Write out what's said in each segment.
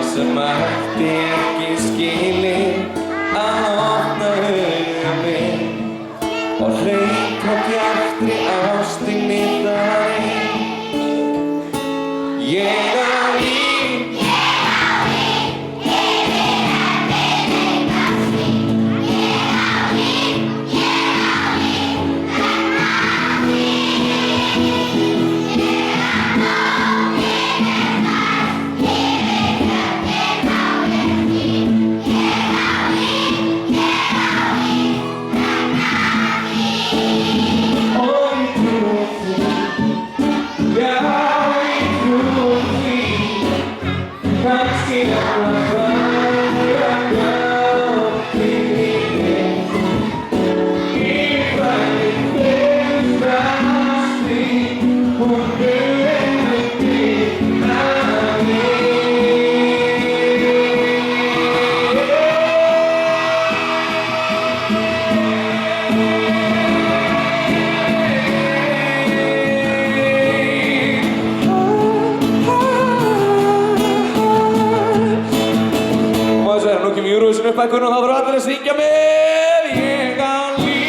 Sem ætti ekki skilið að opna auga minn og hlaupa bjartri ástinni þar inn. Ég á líf, uppækkun og það voru allir að syngja með. Ég á líf.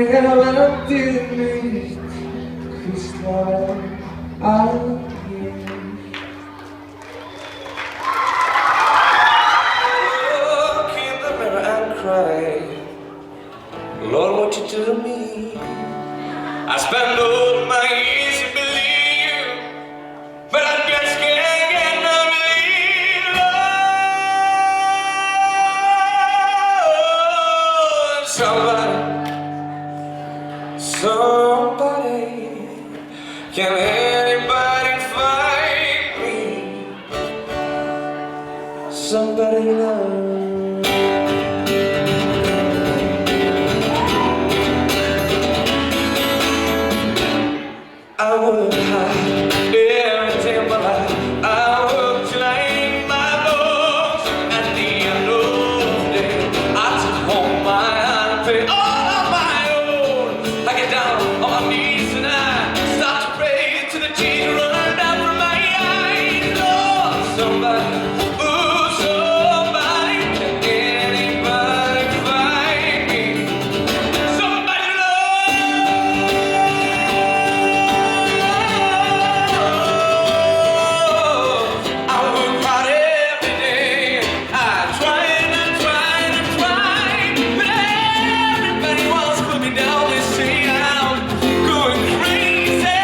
Þegar landið mitt hvíslar að mér. Look in the mirror and cry, Lord, what you do to me? I spend all my years to believe you, but I just can't get no relief. Lord, somebody, can anybody find me? Somebody love. I work hard every day of my life. I work till I ain't my bones. At the end of the day, I took home my unpaid, all on my own. I get down on my knees and I start to pray till the tears run down from my eyes. Lord, somebody, ooh, somebody, can anybody find me? Somebody I work hard every day. I try and I try and I try, but everybody wants to put me down. They say I'm going crazy.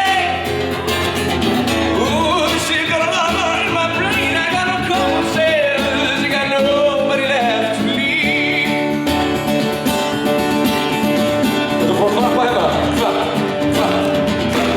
Ooh, they say I got a lot in my brain. I got no common sense. I got nobody left to leave. Þú fór að klappa hérna. Klapp, klapp.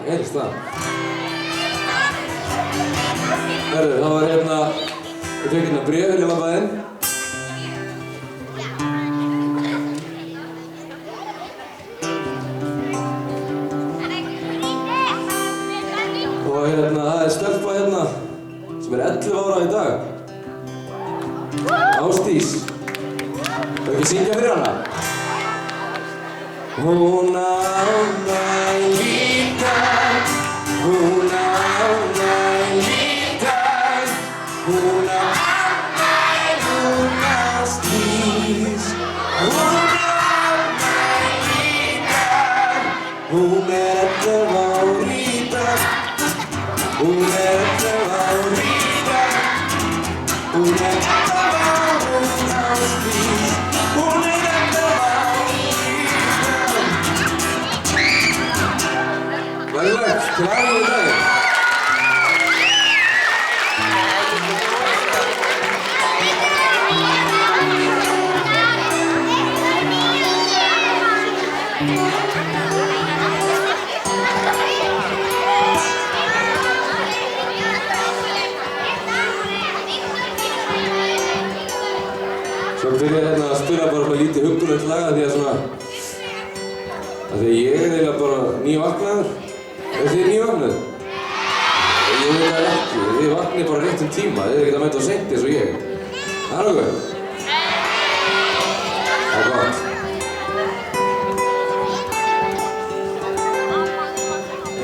Heyrist það. Herðu, það var hérna, við tökum hérna bréfið í labbaðinn. Og hérna, það er stelpa hérna, sem er 11 ára í dag. Ásdís. Þau ekki syngja fyrir hana? Hún á mig líka, hún á mig líka, hún á mig, hún Ásdís. Hún á mig líka, hún er 11 ára í dag, hún er 11 ára í dag, hún er 11 ára, hún Ásdís, hún er 11 ára. Glæsilegt, til hamingju með daginn. Svo byrja hérna að spila bara svona lítið huggulegt lag af því að svona því ég er eiginlega bara nývaknaður. Er þið nývaknuð? Ég veit það ekki. Þið vaknið bara rétt tíma. Þið ekkert að mæta á seint eins og ég. Það er nokkuð? Það er gott.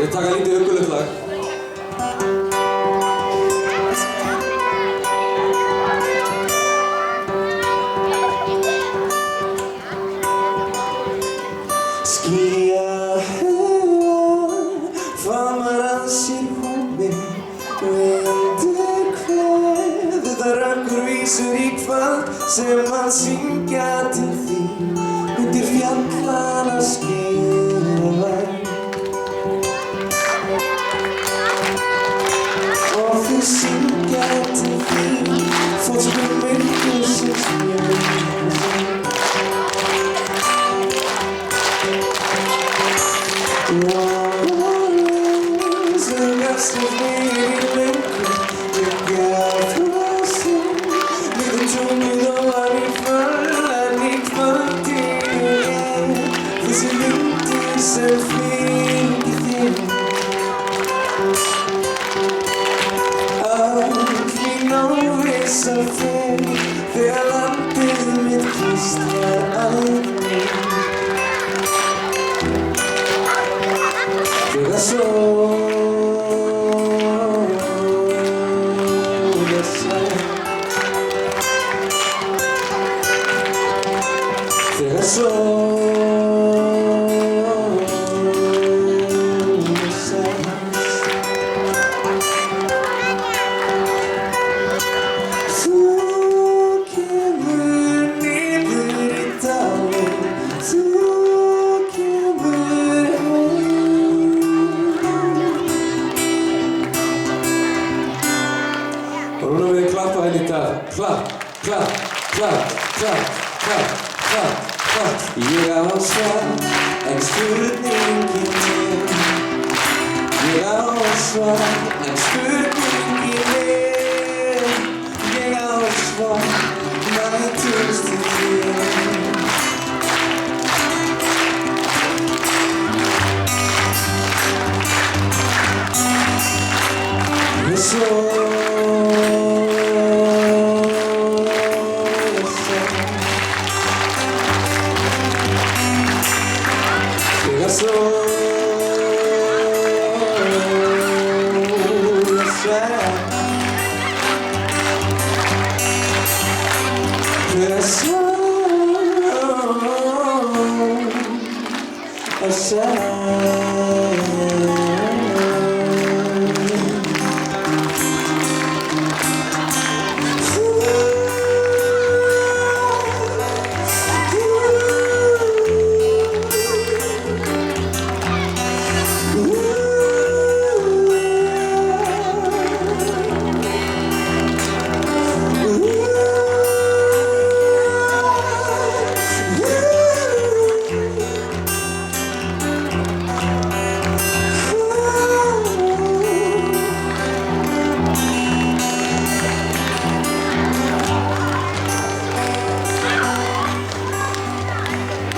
Ég taka lítið huggulegt lag. Skýja, famara Undirklæð, þetta röngur vísur í kvöld sem að syngja til þín undir fjallana skýra og þau syngja til þín fótspor myrkursins sem gafst mér fyrir löngu ég gaf frosum við tungið og var í kvöld í kvöldin þessi vindur sem fylgir þér allt mín óvissa fer þegar landið mitt klístrar að mér þegar sólin slær þegar sólin slær þú kemur niður í dalinn þú kemur og núna við klappa henni í dag. Klapp, klapp, klapp, klapp, klapp, klapp, klapp. Ég á svar, en spurningin er. Ég á svar, en spurningin er. Ég á svar, mætust til þér. Þegar sólin slær þegar sólin slær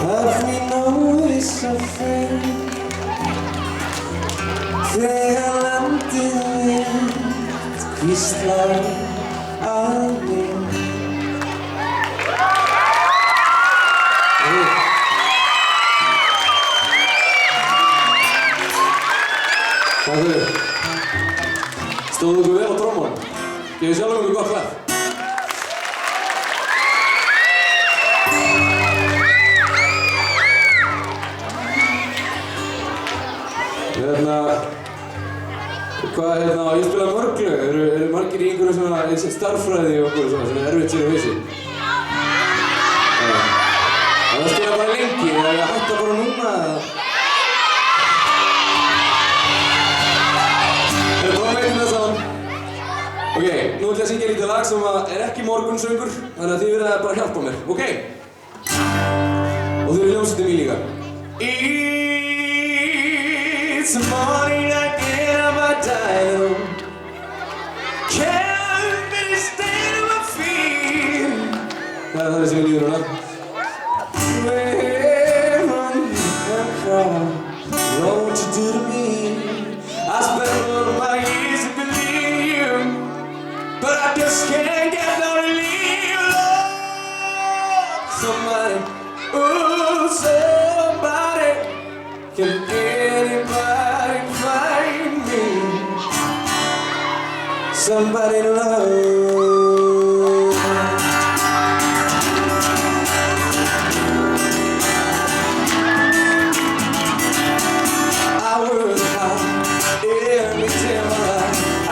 allt mín óvissa fer þegar landið mitt hvíslar að mér Takk fyrir. Stóðu ykkur vel á trommón. Gefið sjálfum ykkur gott klapp. Ég spila mörg lög. Eru margir í einhverju svona starffræði og okkur svona sem erfitt sér á hausi? Það spila bara lengi, eða ég hætta bara núna eða? Prófum eitt það saman. Ok, nú ætla ég að syngja lítið lag sem er ekki morgunsöngur, þannig að þið verða bara að hjálpa mér, ok? Og þið eru hljómsveitin mín líka. It's the morning I get on my dial. Can't be standing on my feet. Það sem við líður núna. Where on and cry, know what you do to me. I spent all of my years to believe you, but I just can't get no relief. Somebody, ooh, somebody, can anybody find me? Somebody to love. I work hard every day of my life. I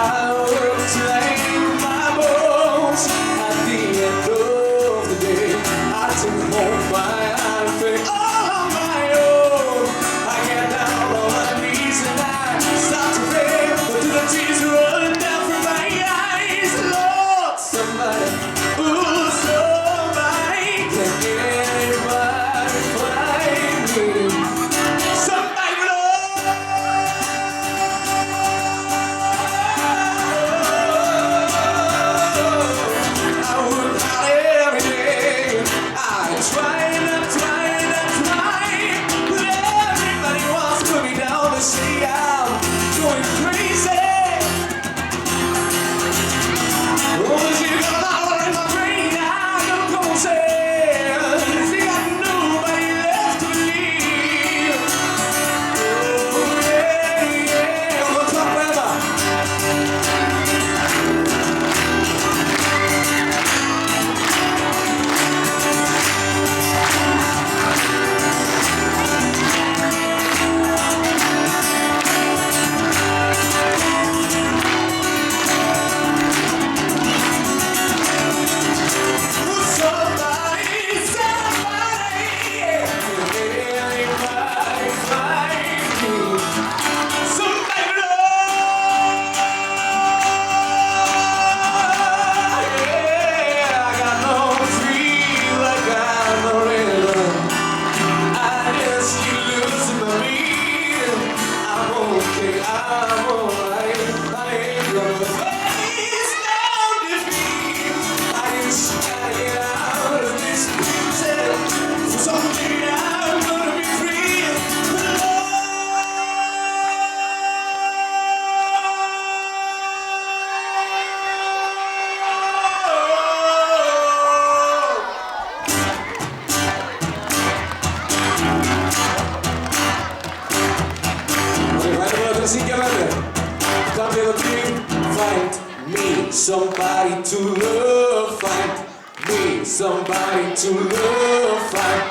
somebody to love, find me somebody to love, find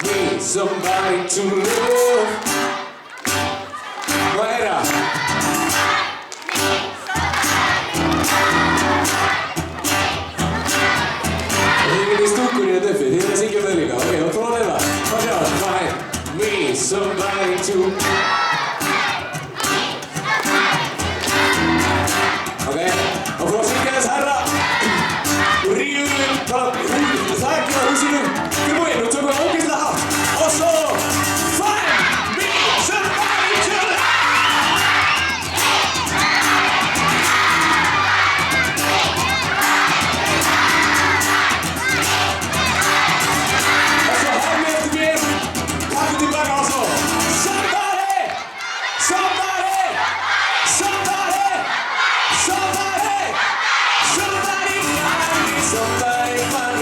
me somebody to love. ¿Cómo era? Okay, forever. Find me somebody to. Okay, 앞으로 신기한 사람. 우리는 더 사랑과 우시는 그분의 노점과 오겠다. 어서 find me somebody to.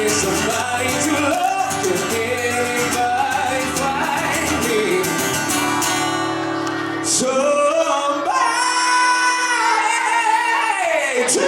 Somebody to love, can anybody find me? Somebody to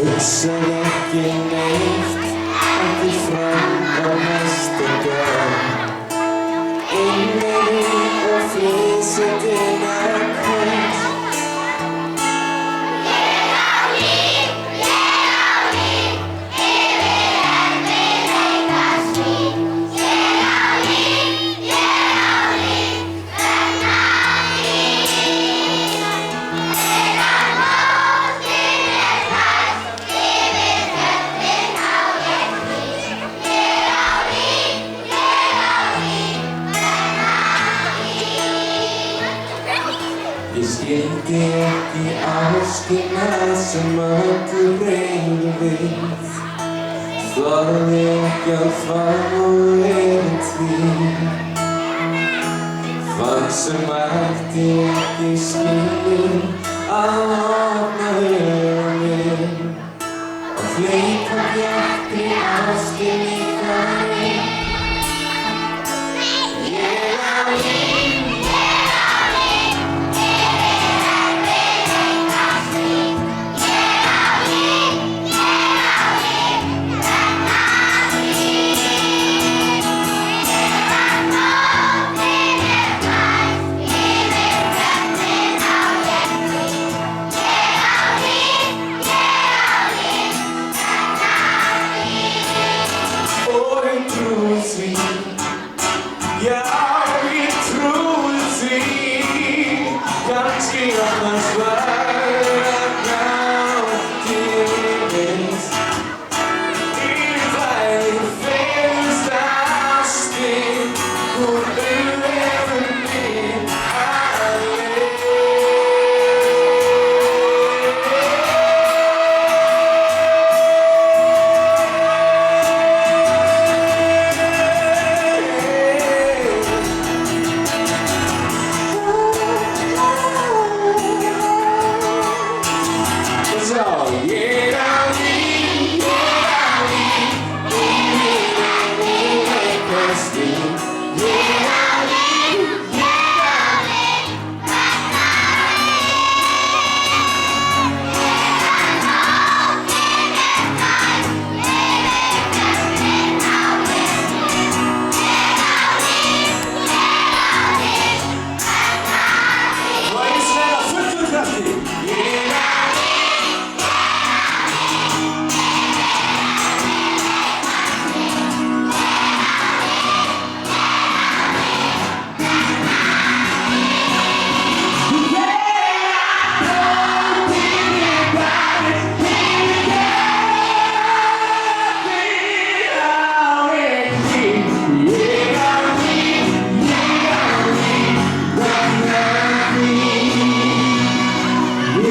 Hugsar ekki neitt ekki fram á næsta dag Inni og flýsitinn að kvöld Ég skildi ekki ástina sem okkur reynir við Þorði ekki að fá yfir því Fann sem ætti ekki skilur að opna hugann Og hleypa bjartri ástinni þar Ég á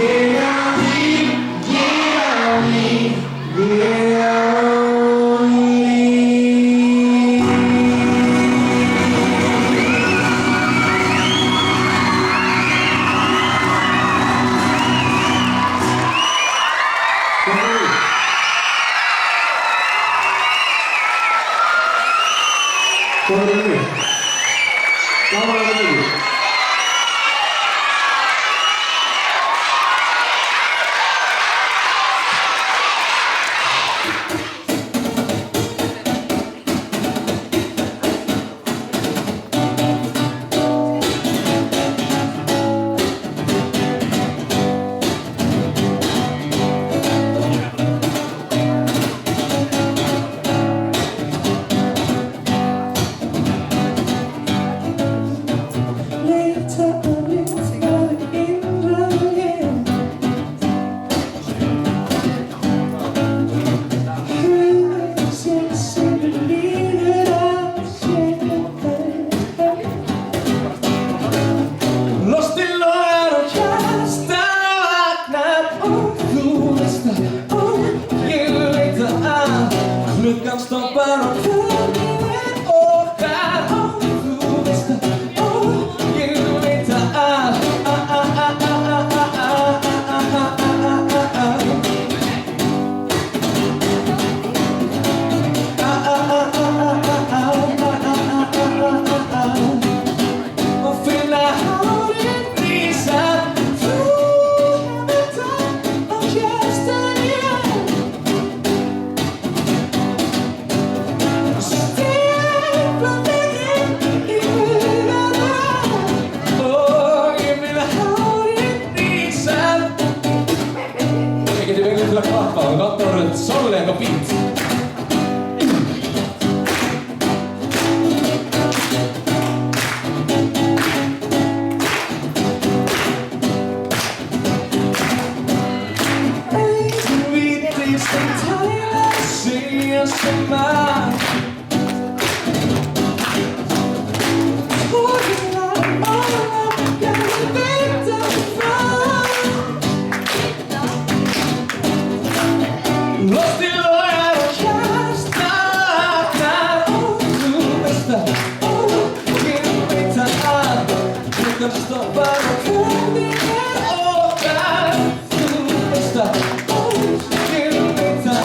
Ég á líf, ég á líf, ég á klukkan stoppar og kvöldin okkar þú veist að ég veit að og finna hárið rísa þú hefur takk á hjartanu klappa og gott og rödd, sólega beat. Einu viti sem tæla segja sem að lost in loyal kjærstagnar þú veist að ég veit að klukkan stoppar og kvöldin okkar þú veist að ég veit að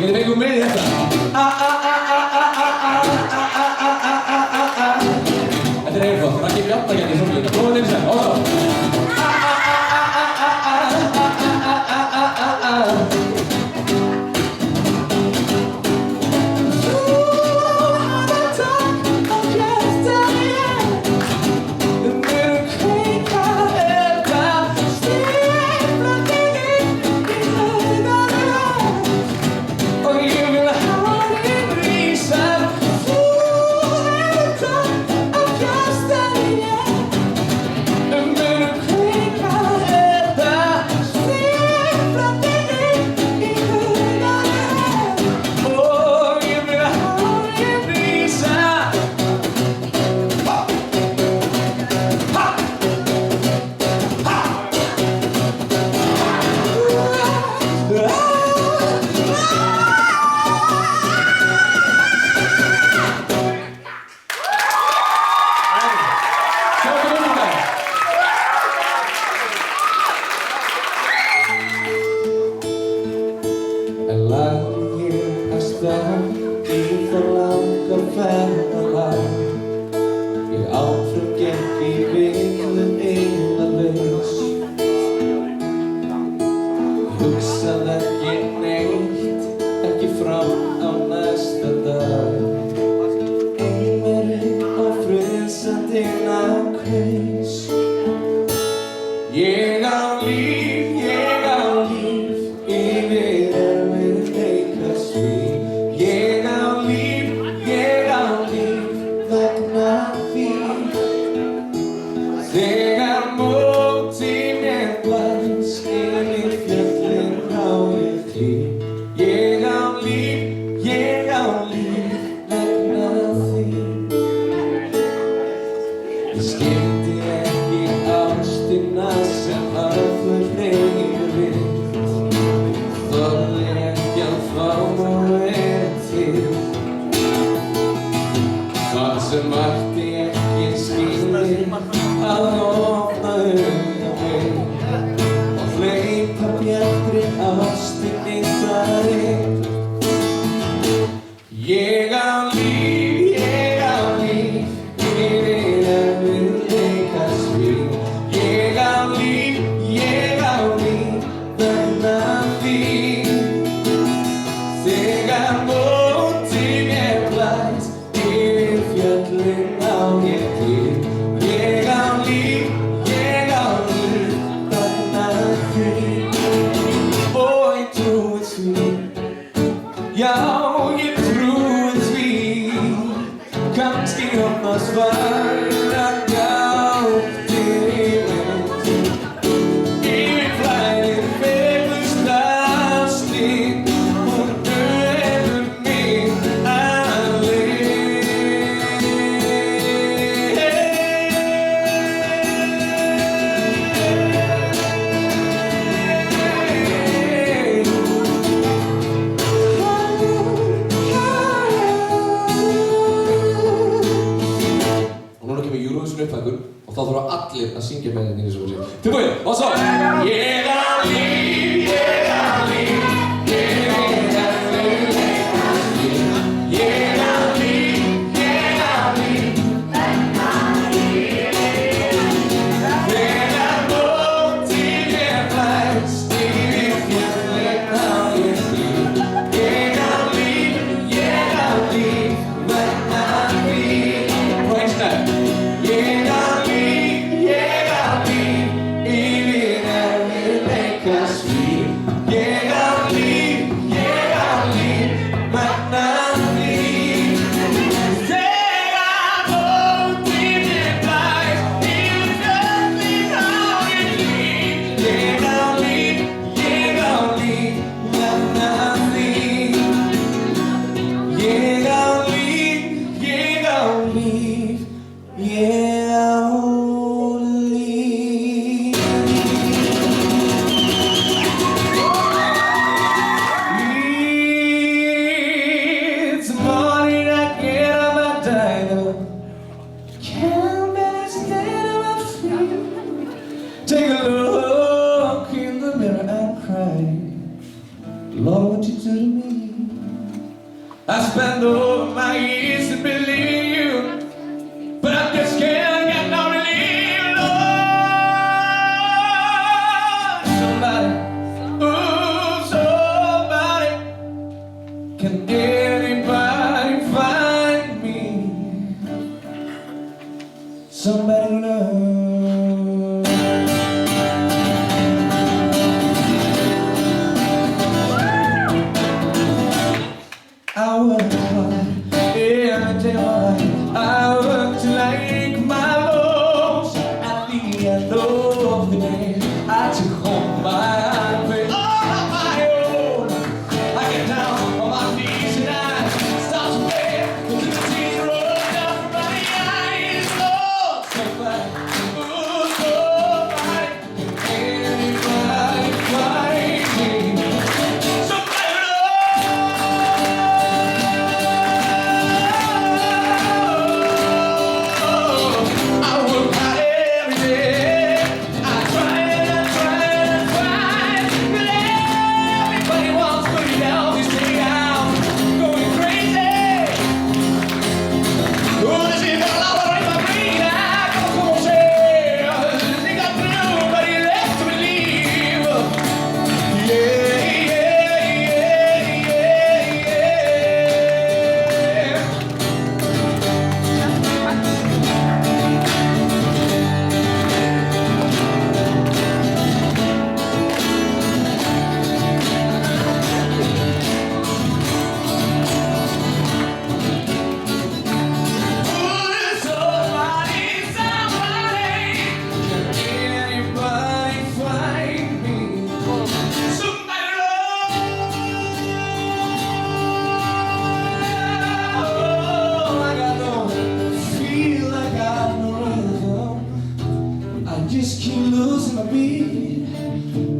Við fengum með þetta. Þetta er einfalt, það kemur jafn að geta í tónleika. Prófum einu sem, og svo. Ég áfram gekk í villu einalaus Hugsaði ekki neitt, ekki fram á næsta dag Einmeri og friðsandinn á haus Ég á líf, yfir erfið veikast við Ég á líf vegna því Þegar móti mér blæs fleiri þorði ekki að fá meira til. Það sem mætti ekki skilja að opna auga mig og hleypa bjartri ástinni þar inn. Ég á líf yfir erfiðleikasvið. Ég á líf vegna þín. Þegar mótið mér blæs yfir fjöllin á ég til. Ég á líf vegna þín. Og ég trúi því, já ég trúi því. Kannski opnast svarta gáttir í mynd. Yfir flæðir fegursta ástin, hún hefur mig að Og núna kemur Eurovision upptækur og þá þurfa allir að syngja með henni í þessu versi. Tilbúin, og svo! Ég á líf yfir erfiðleikasvið. Ég á líf vegna þín. Þegar mótið mér blæs yfir fjöllin á ég til. Ég á líf vegna þín. Og eins og ég á líf yfir erfiðleikasvið. Ég á líf vegna þín. Þegar mótið mér blæs yfir fjöllin á ég til. Ég á líf vegna þín. Ég á líf. It's morning, I get on my diamond. Can't bear stand on my feet. Take a look in the mirror and cry. Lord, what you do to me? I spend all my years to believe you, but I just can't get no relief, Lord. Somebody, can anybody find me? Somebody to love. I work hard every day of my life.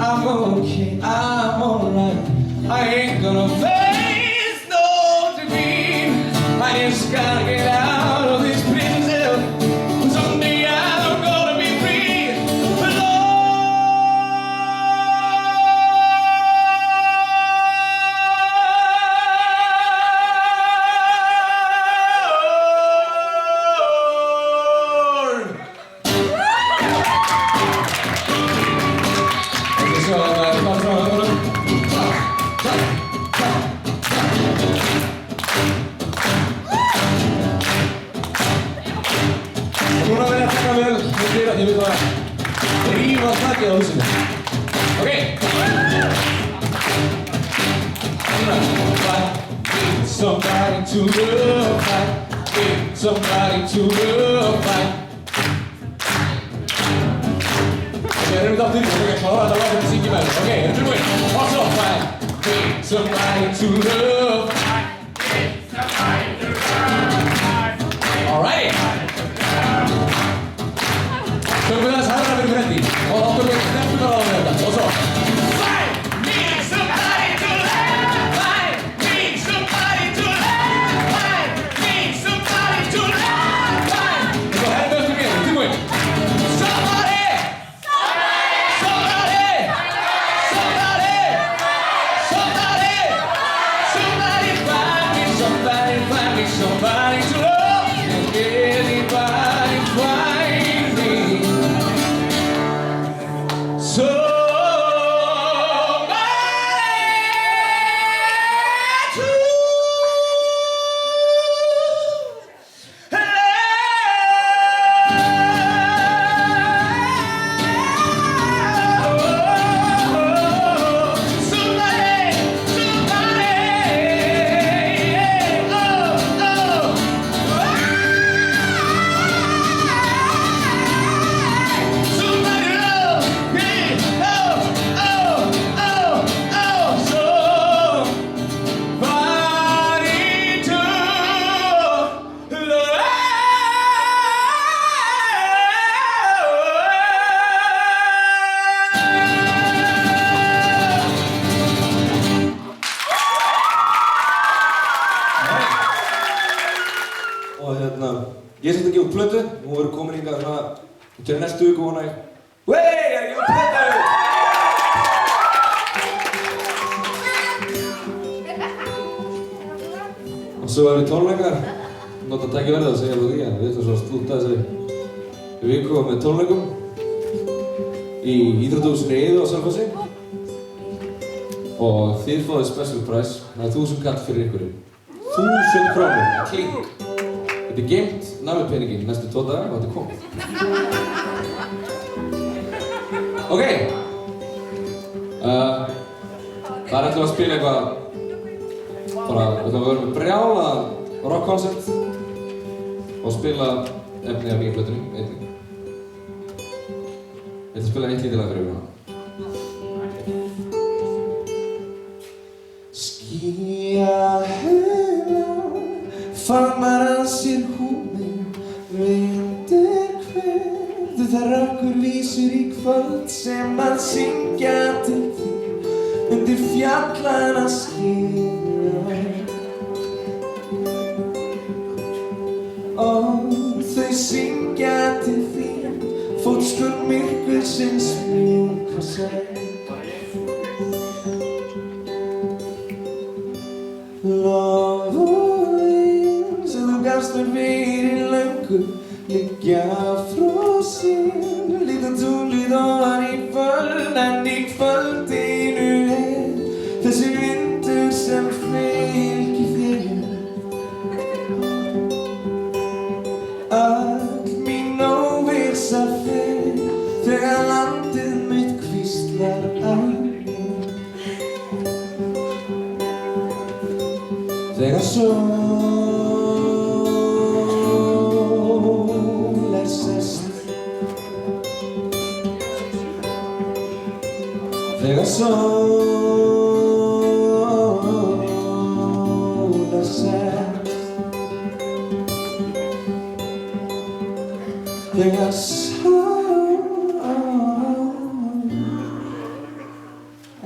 I'm okay, I'm alright. I ain't gonna face no defeat. I just gotta get out of this prison cell. Someday I'm gonna be free. Núna verður að taka vel fyrir að ég vil að rífa þakkið á húsinu. Ok? Núna, need somebody to love, need somebody to love. Ok, erum við aftur, ég ætla ekki að klára þetta lag fyrir að syngja með þér. Ok, erum við tilbúin? Og svo, need somebody to love. Alright. Tökum við þess harðara fyrir Freddy og þá tökum við nefnum bara á þetta og svo I need somebody to love. I need somebody to love. I need somebody to love. Og svo herðu eftir mér, tilbúin. Somebody. Somebody. Somebody. Somebody. Somebody find me. Somebody find me. Somebody to love. And anybody find me. Ég er svolítið að gefa út plötu og við erum komin hingað svona til næstu viku vona ég. Wey, ég er að gefa út plötu! Og svo erum við tónleikar. Nota tækifærið að segja frá því en við ætlum svo að slúta þessari viku með tónleikum í íþróttahúsinu Iðu á Selfossi. Og þið fáið special prize, það er 1000 kall fyrir ykkur. 1000 krónur, klink. Þetta er geimt námið næstu 2 daga og þetta er komið. Ok. Það ætlum við að spila eitthvað, við ætlum að vera með brjála rockkoncert og spila efni af nýju plötunum, einnig. Ég ætla að spila eitt lítið lag fyrir ykkur núna. Faðmar að sér húminn, vindur hverðu það rökkur vísur í kvöld sem að syngja til þín undir fjallana skýra. Og þau syngja til þín, fótskör myrkursins mjúka sæl. Gastur fyrir löngu liggja frosin lítið tunglið ofan í föln en í kvöldinu þessi vindur sem fylgir þér. Öll mín óvissa fer þegar landið mitt hvíslar að mér. Þegar Þegar sól sest, þegar sól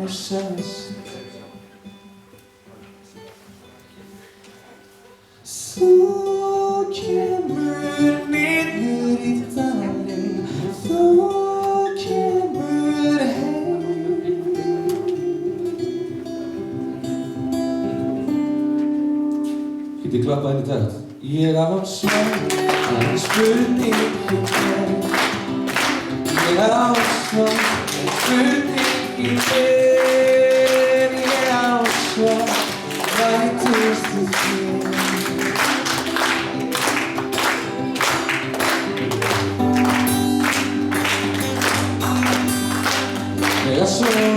er sest. Þú kemur niður í dalinn, þú kemur heim. Getið klappað inn í takt. Ég á svar, það er spurning í mér. Ég á svar, það er spurning í mér. Ég á svar, rætist í þér. Ég á svar,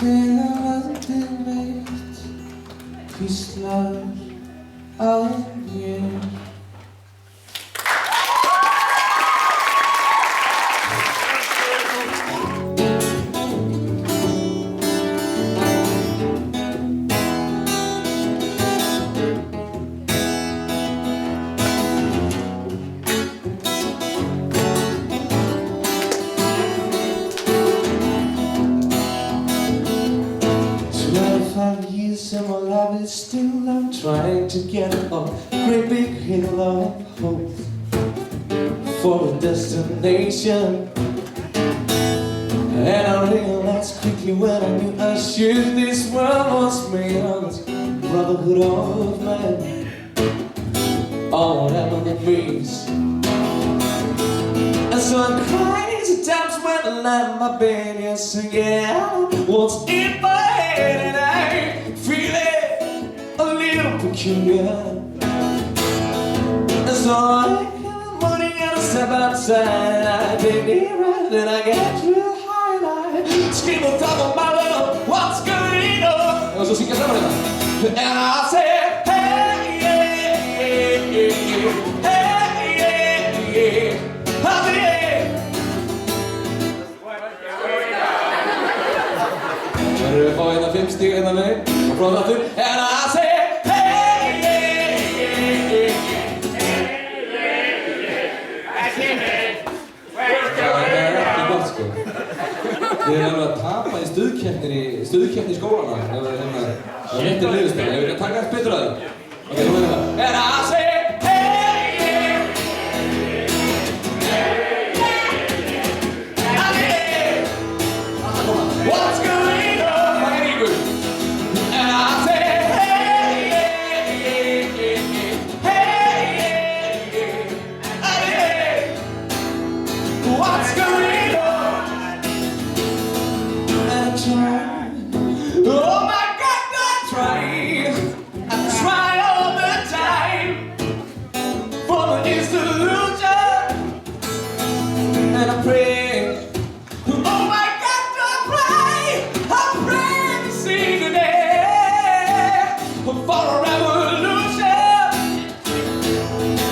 þegar andinn veitt hvíslar að mér. And my love is still, I'm trying to get a great big hill of hope for a destination. And I realized quickly when I knew I should, this world was made of this brotherhood of man, or whatever that means. And so I'm crying sometimes when I lie in my bed, yes, yeah, what's in my head, and I feel it a little peculiar. And so I come in the morning and I step outside, and I take it right, and I get real high, and I scream on top of my love, what's going on? And so sing it and I say, hey, yeah, yeah, yeah, hey, yeah, yeah, happy, yeah. Verður við fá hérna 5 stig hérna með og prófa aftur. And I say, hey, yeah, yeah, yeah, ekki gott sko. Við erum að tapa í stuðkeppni í skólana. Það er réttir niðurstaða. Ég vil ekki taka eftir betur að því. Ok, nú veitum það. And I say, what's going on, my nigga? And I say, hey, yeah, yeah, yeah, hey, yeah, yeah, hey, what's going on? And I try, oh my God, I try all the time for an illusion, and I pray. For a revolution.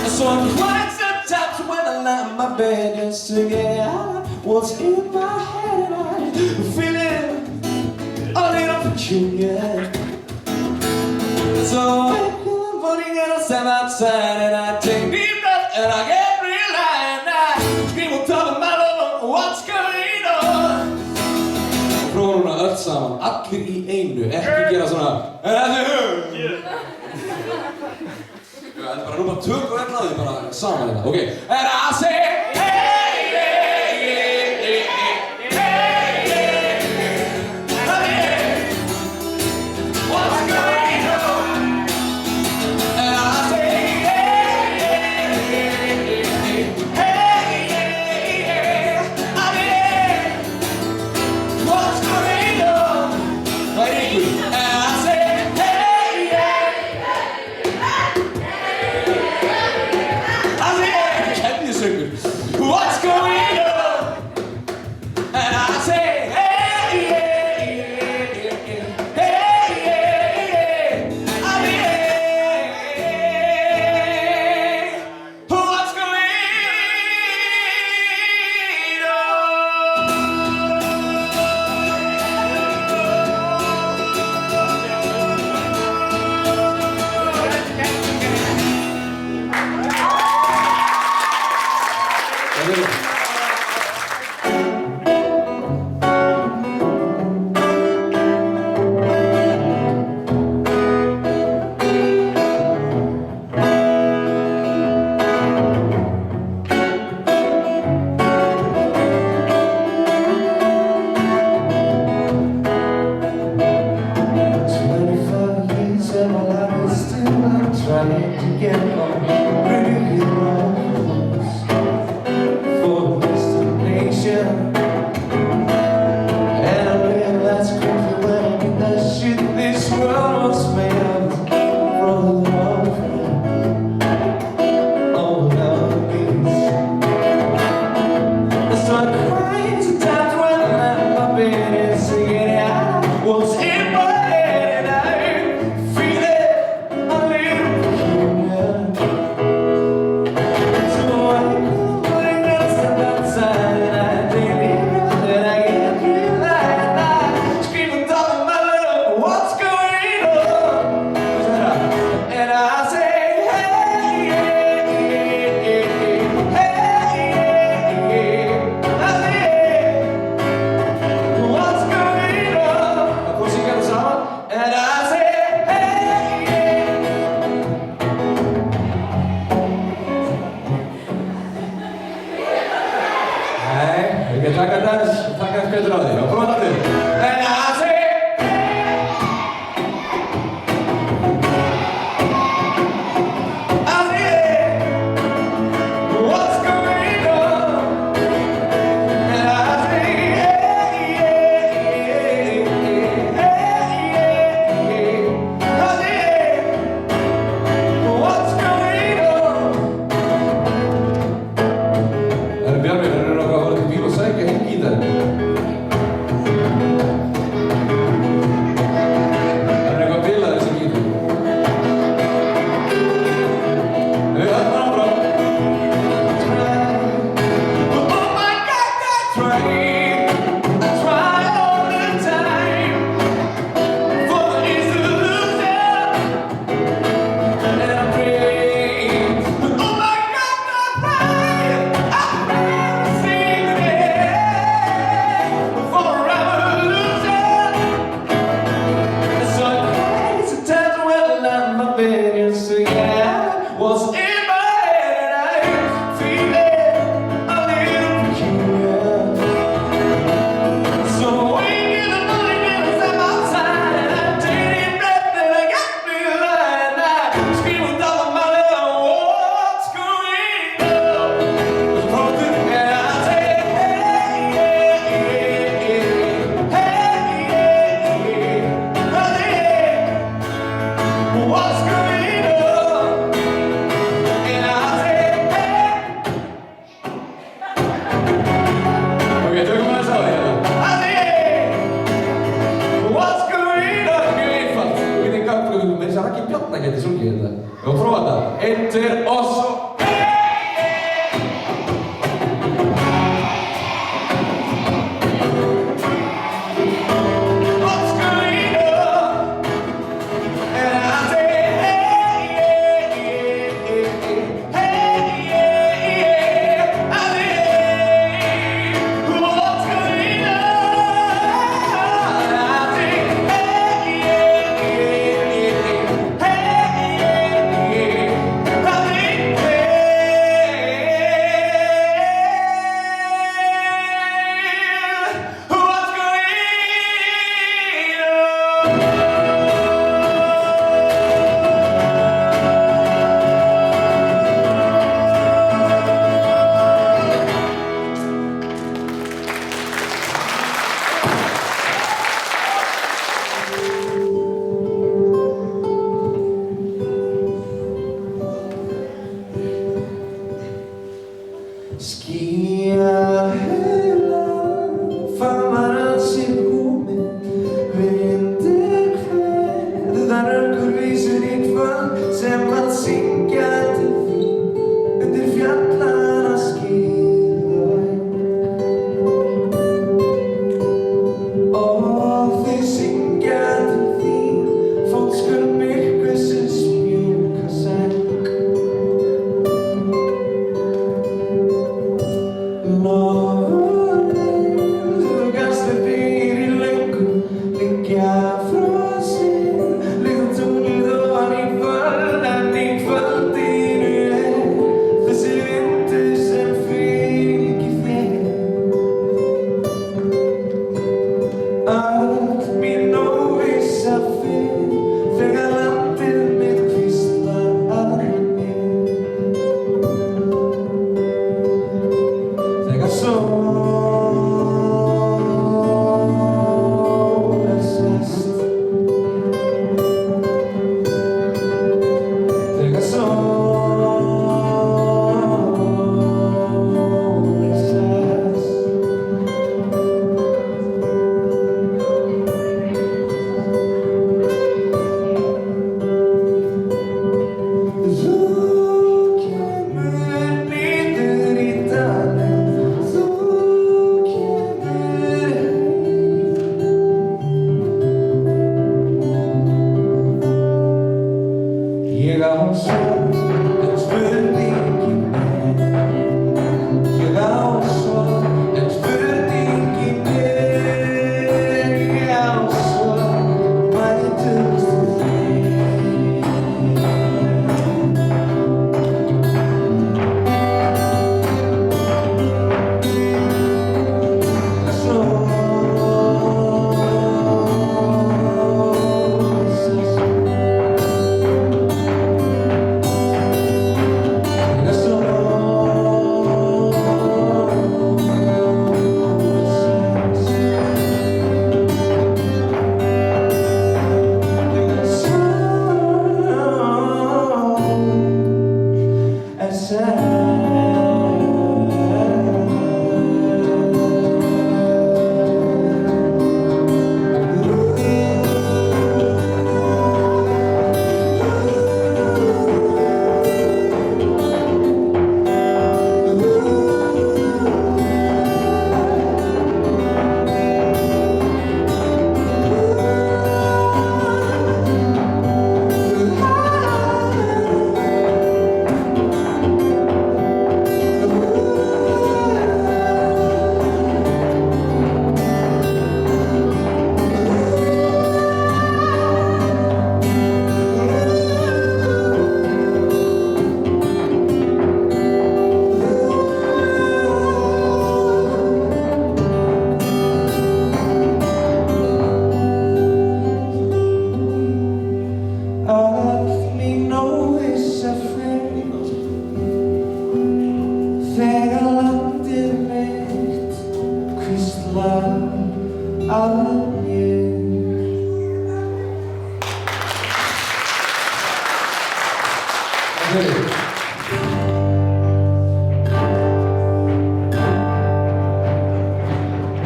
So I'm crying sometimes when I lie in my bed just to get out what's in my head, and I'm feeling a little peculiar. So I wake up in the morning and I step outside, and I take deep breath and I get real high, and I scream on top of my love, what's going on? Prófa núna öll saman, allir í einu, ekki gera svona. Þetta er bara nú bara tök og eftir að því bara saman þetta. Ok, and I say hey, yeah, yeah, yeah, yeah, hey, yeah, yeah, honey, what's going on? And I say hey, yeah, yeah, yeah, hey, yeah, yeah, honey, what's going on? Right, and I say what's going on? And I say, hey, yeah, yeah, yeah, yeah, hey, yeah, yeah, I mean, hey, what's going on? Trying to get home, pretty close for the destination. And I realize quickly when I get that shit this world was made of from the love all nowadays. I start crying sometimes when I'm up in it, singing out what's in my head, and I feel it a little. Ég taka þess betur á því og prófa þetta aftur. And I say what's going on? And I say hey, yeah, yeah, hey, yeah, honey, what's going on? Það Bjarmi, það nokkuð að fara til bíl og sækja hinn gítarinn. Það eitthvað bilað þessi gítar. Það bara áfram. Oh my God, I try all the time for the illusion, and I pray. Oh my God, I pray to see it for a revolution. So crazy times when I'm up in your cigar was in my head, and I feel it a little peculiar. So when you're the money bills at my side, and I'm taking breath, and I got me lying, I scream with all of my love, what's going on? And I say, hey, yeah, yeah, yeah, hey, yeah, yeah, honey, what's going on? And I say, hey. Ok, tökum aðeins á því hérna. Honey, what's going on? Mjög einfalt. Þú getur gaflu, með þess að Raggi Bjarna geti sungið þetta. Og prófa þetta. 1, 2 og svo. What's going on? And I say, hey, yeah, yeah, yeah, hey, yeah, yeah, honey, what's going on? And I say, hey, yeah, yeah, yeah, hey, yeah, yeah,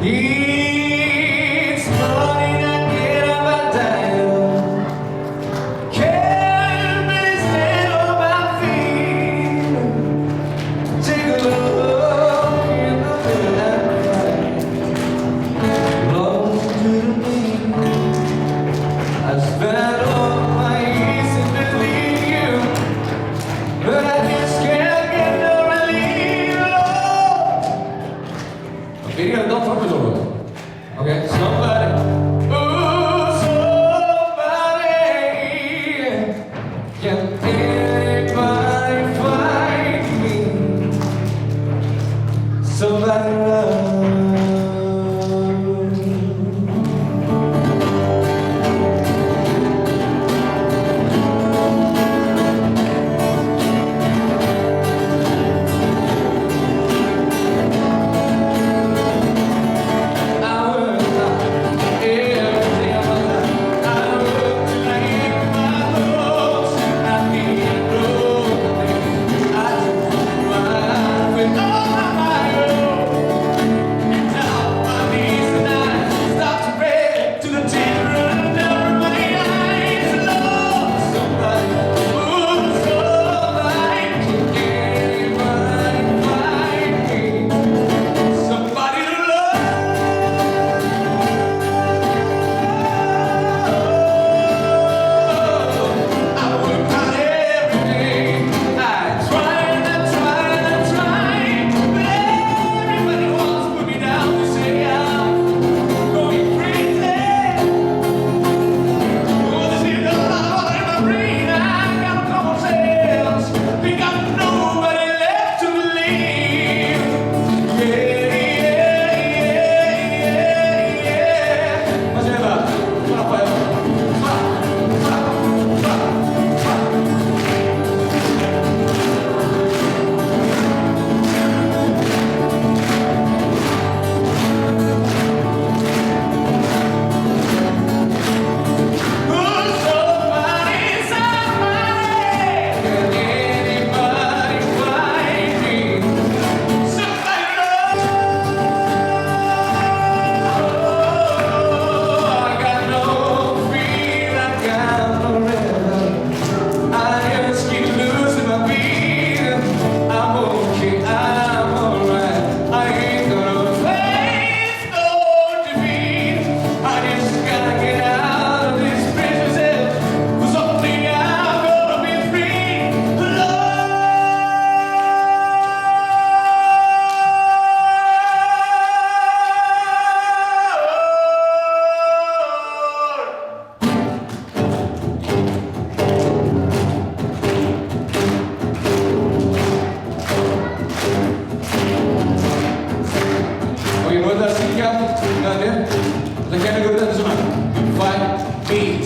Each morning I get up and down, can't really stand on my feet. Take a look in the mirror and cry. Lord, to me, I spent all my years in believing you, but I just can't get no relief, Lord. Video, don't fuck with over. Okay, Somebody, ooh, somebody, can anybody find me? Somebody love.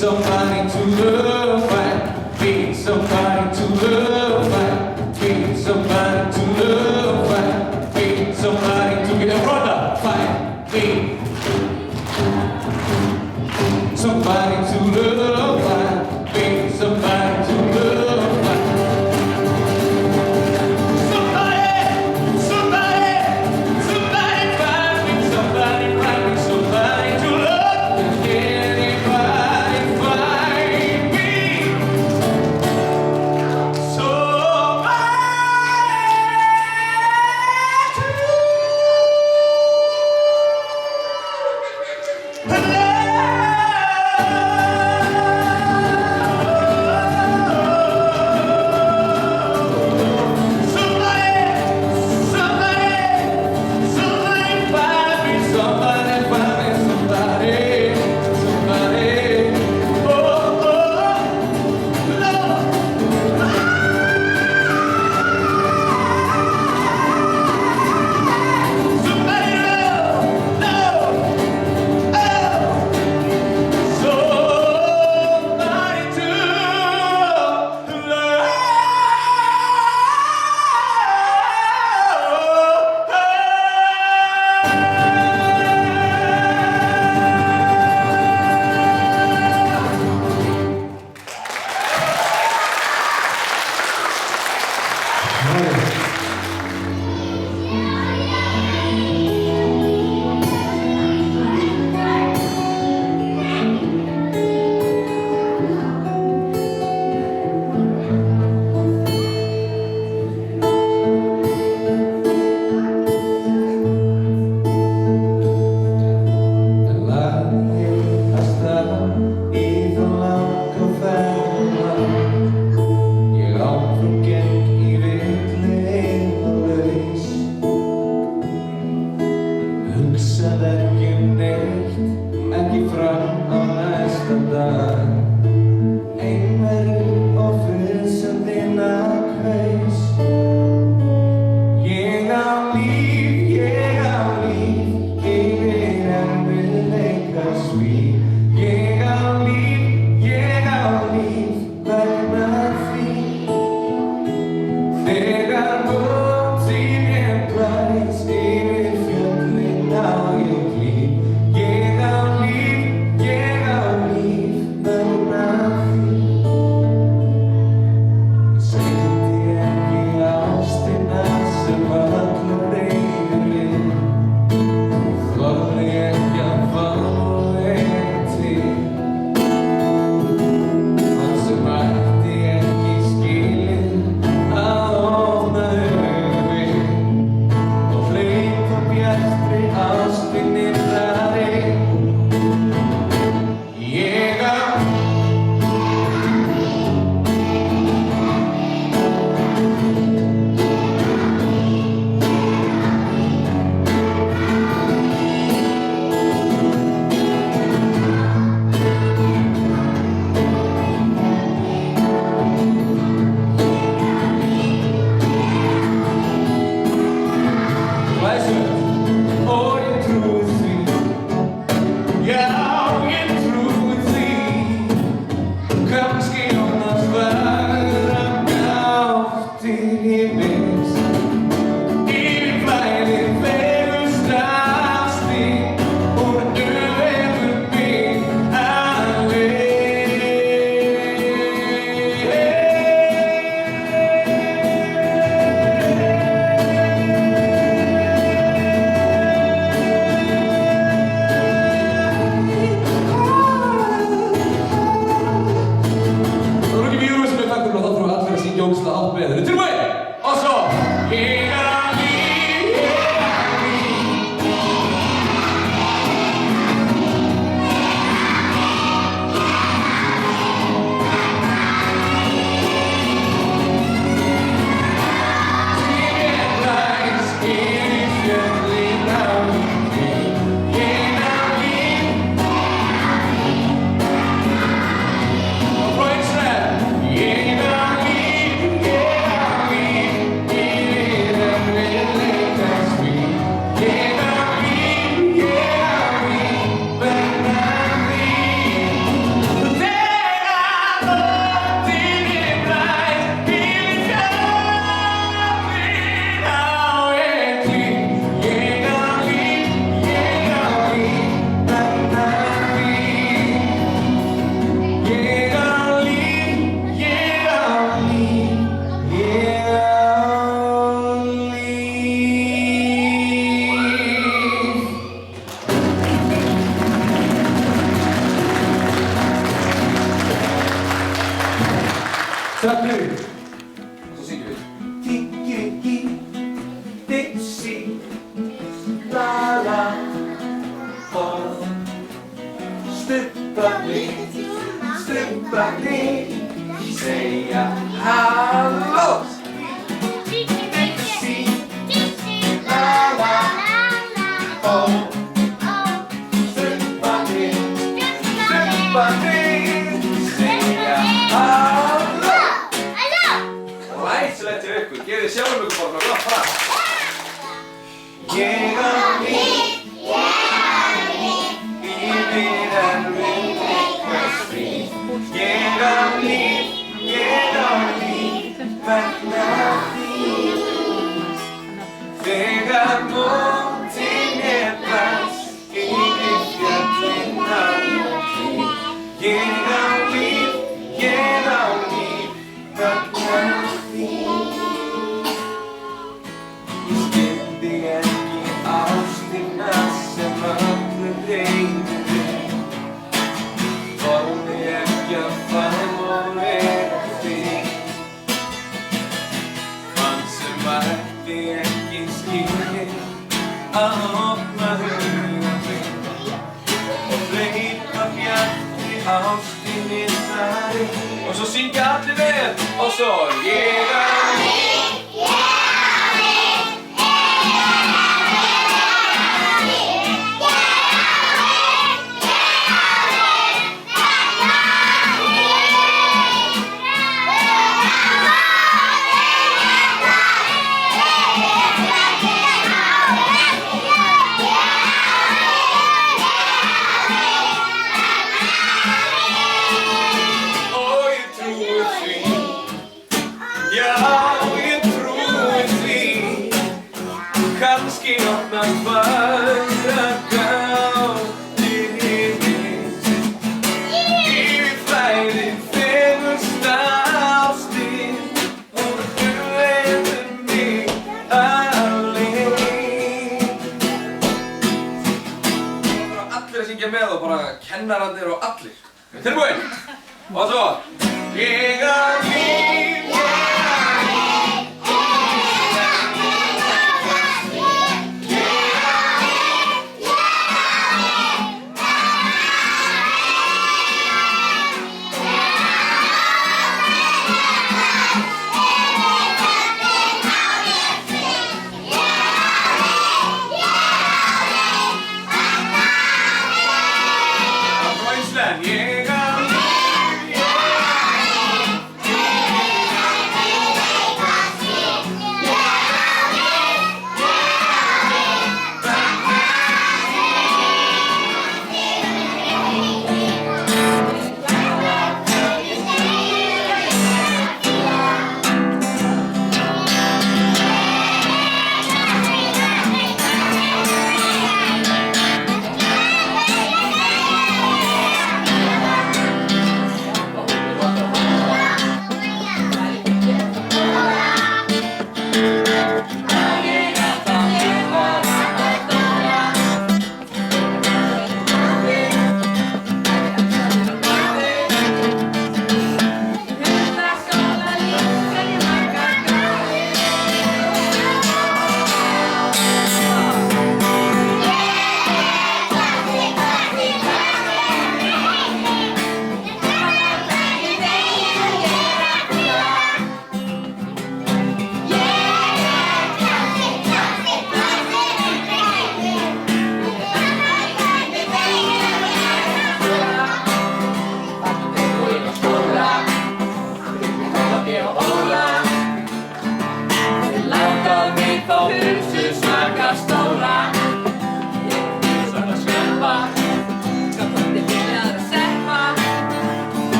Somebody to love, find me somebody to love, find me somebody to love, find me somebody to get a brother, find me somebody to love, find me somebody to love, find somebody find me somebody to love. Takk fyrir. Og svo syngjum við. Tikki-ki, dixi, la-la, og stubbarnir, segja halló. Dixi, la-la, og stubbarnir, segja halló. Æsilegt til ykkur, gefið sjálfum ykkur bara gott fram. Ég á líf, yfir erfið einhvers fríð. Ég á líf, vegna þín. Þegar nóttin blæs yfir fjöllin á þín. Ég á líf, vegna þín. gæti ekki skilið að opna huga minn og hleypa bjartri ástinni þar inn. Og svo syngja allir með og svo ég á þig. Kannski opnast bara gátir himins yfir flæði fegursta ástin og þú leiðir mig alein. Bara allir að syngja með og bara kennararnir og allir. Tilbúin? Og svo ég á þig.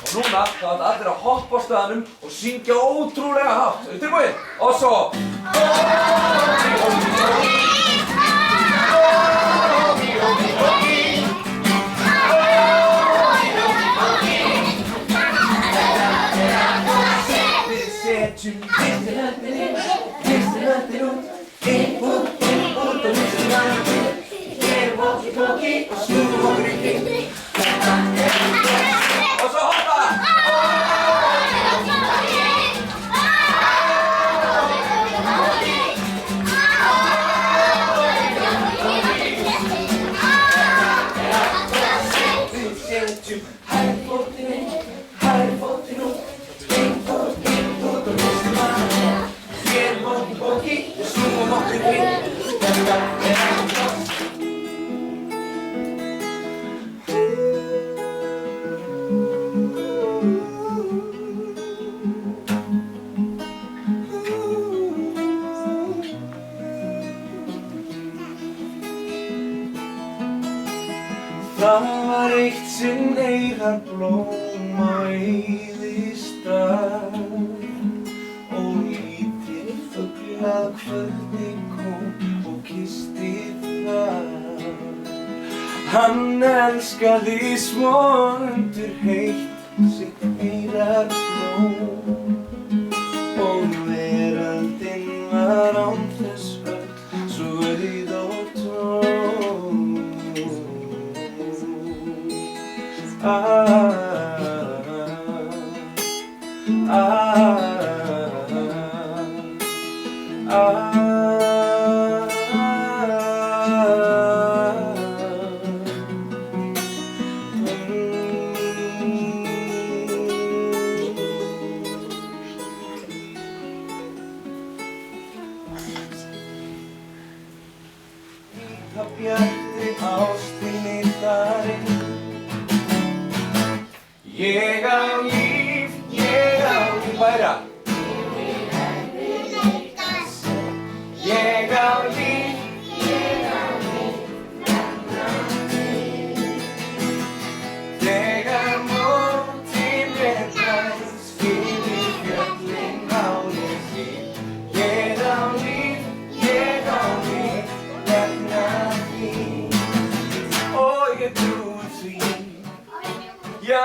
Núna þá ætla allir að hoppa á staðnum og syngja ótrúlega hátt. Eru tilbúin? Og svo Við setjum fyrstu höndin út, inn út og hlusta landi. Gerum walkie-talkie og snúum okkur í kring. Þetta og svo hoppa! Við setjum hægri fótinn inn, hægri fótinn út, inn og hlustum landi. Gerum walkie-talkie og snúum okkur í kring. Þetta Það var eitt sinn eyrarblóm á eyðistað og lítill fugl að kvöldi kom og kyssti það. Hann elskaði svo undurheitt sitt eyrarblóm og veröldin var án þess öll svo auð og tóm. Það bjartri ástinni þarinn. Ég á líf, bæra. Ég á líf, þegar mótið bregðast yfir fjöllin á ég þig. Ég á líf, vegna þín. Og ég trúi því, já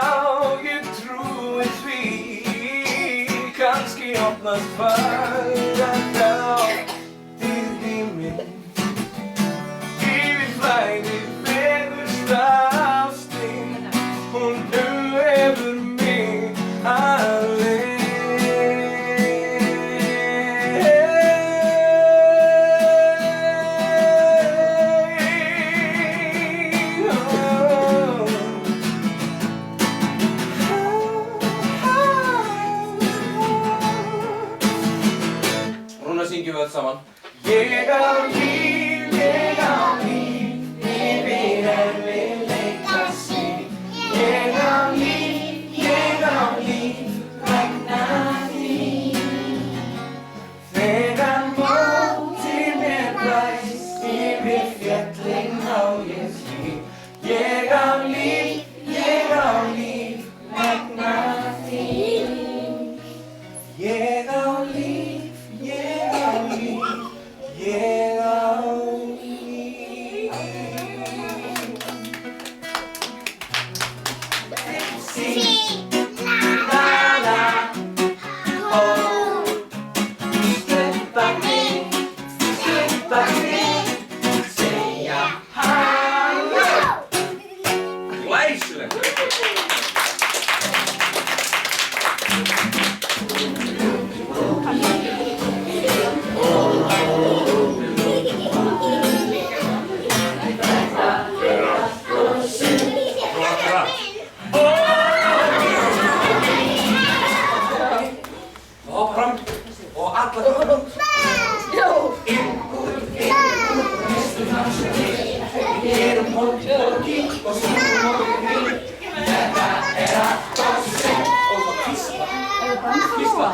ég trúi því. Kannski opnast færa þáttir heiminn. Yfir flæðir fegursta ástin, hún hefur mig að Núna syngjum við öll saman. Ég á líf, yfir erfiðleika sig. Ég á líf, vegna þín. Þegar mótið mér blæst yfir fjöllin á ég þig. Ég á líf, vegna þín. Ég á líf, ég á líf. Sí, la la, oh, sleppa mig, segja halló. Glæsilegt. Og fram og alla inn úr mistu hans við erum hótið og gík og snúum og við þetta allt og sinn og svo hvísla.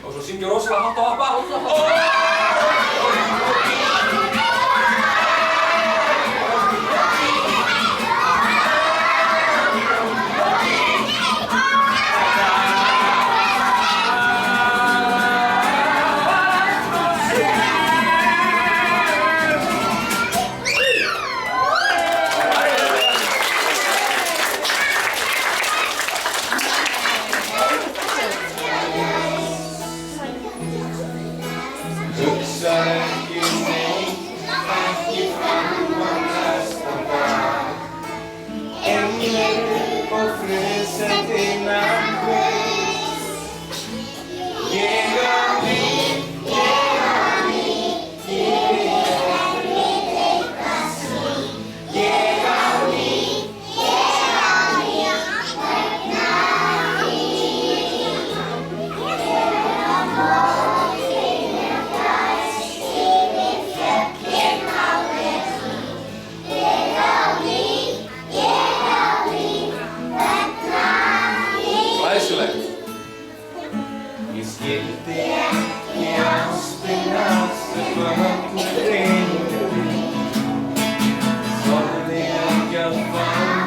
Og svo syngjum við rosalega hátt og hoppa. Hugsa ekki neitt, ekki fram á næsta dag. Englar og friðsættina Guðs. Ég á líf, yfir erfiðleika sig. Ég á líf,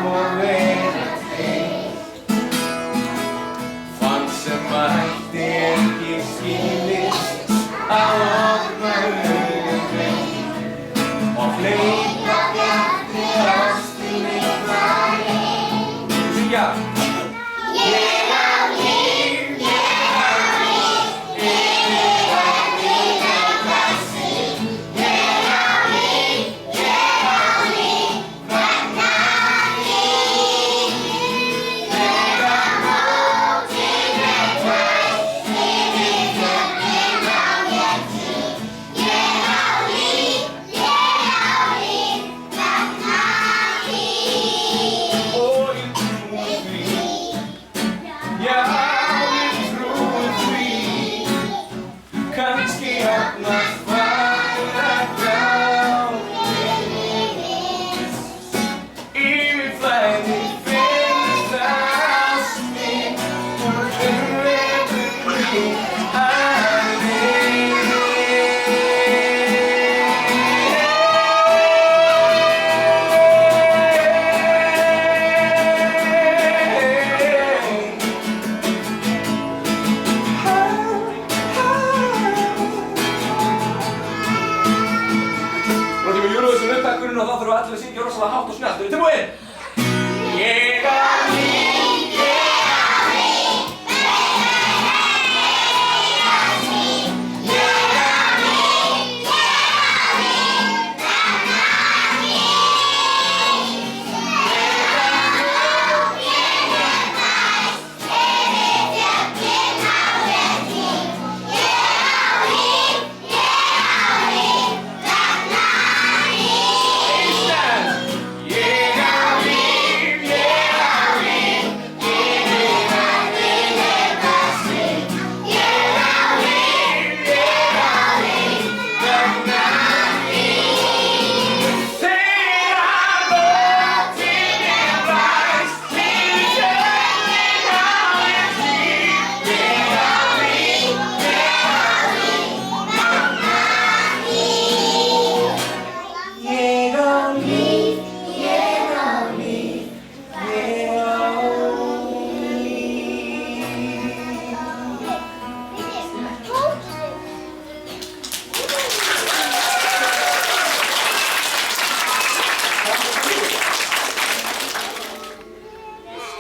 og reyna þig. Fann sem ætti ekki skilist að opna augun þig og hleypa bjarti ástinni fram. Syngja! Ég á líf, ég á líf, yfir að mínu passi. Ég á líf, vegna þín. Þegar mótið er hætt, yfir fjöllin á ég tín. Ég á líf, vegna þín. Og ég trúi því. Já, ég trúi því. Kannski opnast faglega yfir flæði finnst ástin og umvefur mig aðeins. Nú kemur Eurovision upptakkurinn og þá þurfum við allir að syngja rosalega hátt og snjallt. Erum við tilbúin? Ég á líf,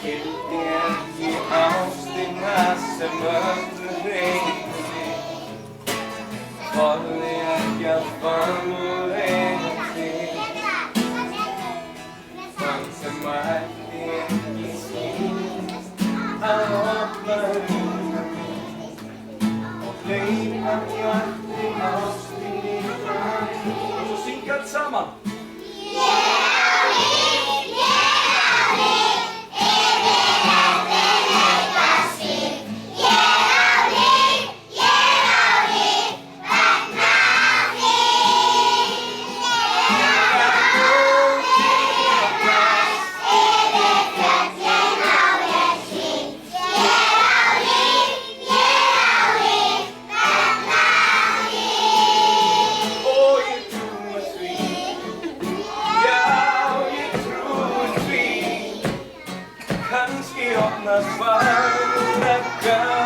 skildi ekki ástina sem öllum reyndi. Þorði ekki að famleika þig. Fann sem ætti ekki skilist að opna augun og hleypa bjarti ástinni fram. Og svo syngja allt saman. Kannski opnast faglega